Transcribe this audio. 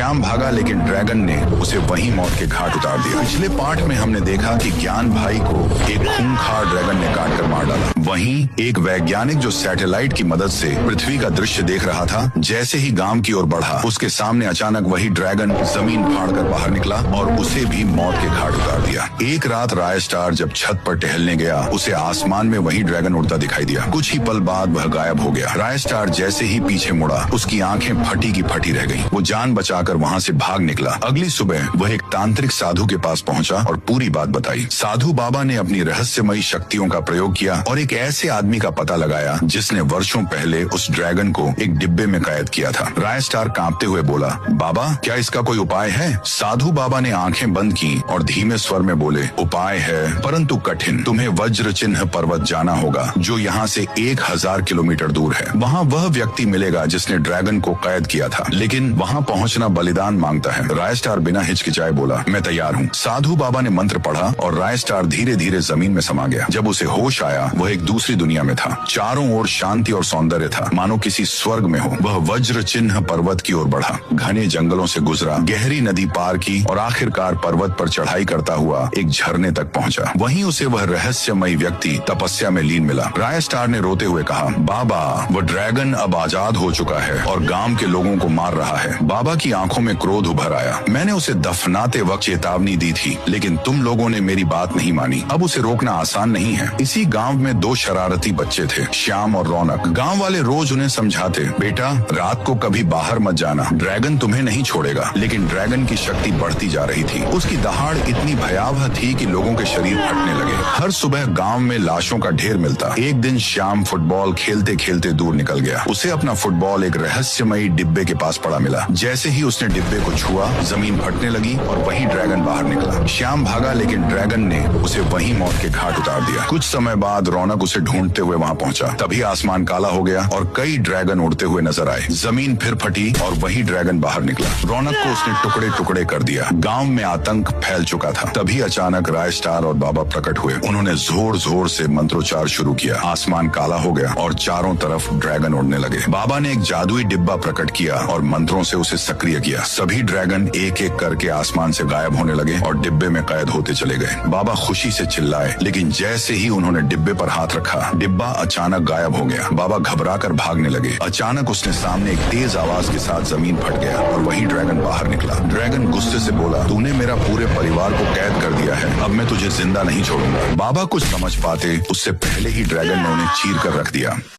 श्याम भागा लेकिन ड्रैगन ने उसे वहीं मौत के घाट उतार दिया। पिछले पार्ट में हमने देखा कि ज्ञान भाई को एक खूंखार ड्रैगन ने काट कर मार डाला। वहीं एक वैज्ञानिक जो सैटेलाइट की मदद से पृथ्वी का दृश्य देख रहा था, जैसे ही गांव की ओर बढ़ा उसके सामने अचानक वही ड्रैगन जमीन फाड़ कर बाहर निकला और उसे भी मौत के घाट उतार दिया। एक रात राय स्टार जब छत पर टहलने गया, उसे आसमान में वही ड्रैगन उड़ता दिखाई दिया। कुछ ही पल बाद वह गायब हो गया। राय स्टार जैसे ही पीछे मुड़ा, उसकी आंखें फटी की फटी रह गईं। वो जान बचाकर वहां से भाग निकला। अगली सुबह वह एक तांत्रिक साधु के पास पहुंचा और पूरी बात बताई। साधु बाबा ने अपनी रहस्यमयी शक्तियों का प्रयोग किया और एक ऐसे आदमी का पता लगाया जिसने वर्षों पहले उस ड्रैगन को एक डिब्बे में कैद किया था। राय स्टार कांपते हुए बोला, बाबा क्या इसका कोई उपाय है? साधु बाबा ने आंखें बंद की और धीमे स्वर में बोले, उपाय है परंतु कठिन। तुम्हें वज्र चिन्ह पर्वत जाना होगा जो यहाँ से 1000 किलोमीटर दूर है। वहाँ वह व्यक्ति मिलेगा जिसने ड्रैगन को कैद किया था, लेकिन वहाँ पहुँचना बलिदान मांगता है। राय स्टार बिना हिचकिचाए बोला, मैं तैयार हूँ। साधु बाबा ने मंत्र पढ़ा और राय स्टार धीरे धीरे जमीन में समा गया। जब उसे होश आया, वह एक दूसरी दुनिया में था। चारों ओर शांति और सौंदर्य था, मानो किसी स्वर्ग में हो। वह वज्र चिन्ह पर्वत की ओर बढ़ा, घने जंगलों से गुजरा, गहरी नदी पार की और आखिरकार पर्वत पर चढ़ाई करता हुआ एक झरने तक पहुंचा। वहीं उसे वह रहस्यमयी व्यक्ति तपस्या में लीन मिला। राय स्टार ने रोते हुए कहा, बाबा वो ड्रैगन अब आजाद हो चुका है और गांव के लोगों को मार रहा है। बाबा की आंखों में क्रोध उभर आया। मैंने उसे दफनाते वक्त चेतावनी दी थी, लेकिन तुम लोगों ने मेरी बात नहीं मानी। अब उसे रोकना आसान नहीं है। इसी गांव में 2 शरारती बच्चे थे, श्याम और रौनक। गांव वाले रोज उन्हें समझाते, बेटा रात को कभी बाहर मत जाना, ड्रैगन तुम्हें नहीं छोड़ेगा। लेकिन ड्रैगन की शक्ति बढ़ती जा रही थी। उसकी दहाड़ इतनी भयावह थी कि लोगों के शरीर फटने लगे। हर सुबह गांव में लाशों का ढेर मिलता। एक दिन श्याम फुटबॉल खेलते खेलते दूर निकल गया। उसे अपना फुटबॉल एक रहस्यमयी डिब्बे के पास पड़ा मिला। जैसे ही उसने डिब्बे को छुआ, जमीन फटने लगी और वही ड्रैगन बाहर निकला। श्याम भागा लेकिन ड्रैगन ने उसे वही मौत के घाट उतार दिया। कुछ समय बाद रौनक उसे ढूंढते हुए वहां पहुंचा। तभी आसमान काला हो गया और कई ड्रैगन उड़ते हुए नजर आए। जमीन फिर फटी और वही ड्रैगन बाहर निकला। रौनक को उसने टुकड़े टुकड़े कर दिया। गांव में आतंक फैल चुका था। तभी अचानक राय स्टार और बाबा प्रकट हुए। उन्होंने जोर जोर से मंत्रोच्चार शुरू किया। आसमान काला हो गया और चारों तरफ ड्रैगन उड़ने लगे। बाबा ने एक जादुई डिब्बा प्रकट किया और मंत्रों से उसे सक्रिय किया। सभी ड्रैगन एक एक करके आसमान से गायब होने लगे और डिब्बे में कैद होते चले गए। बाबा खुशी से चिल्लाए, लेकिन जैसे ही उन्होंने डिब्बे पर हाथ रखा, डिब्बा अचानक गायब हो गया। बाबा घबराकर भागने लगे। अचानक उसने सामने एक तेज आवाज के साथ जमीन फट गया और वही ड्रैगन बाहर निकला। ड्रैगन गुस्से से बोला, तूने मेरा पूरे परिवार को कैद कर दिया है, अब मैं तुझे जिंदा नहीं छोड़ूंगा। बाबा कुछ समझ पाते उससे पहले ही ड्रैगन ने उन्हें चीर कर रख दिया।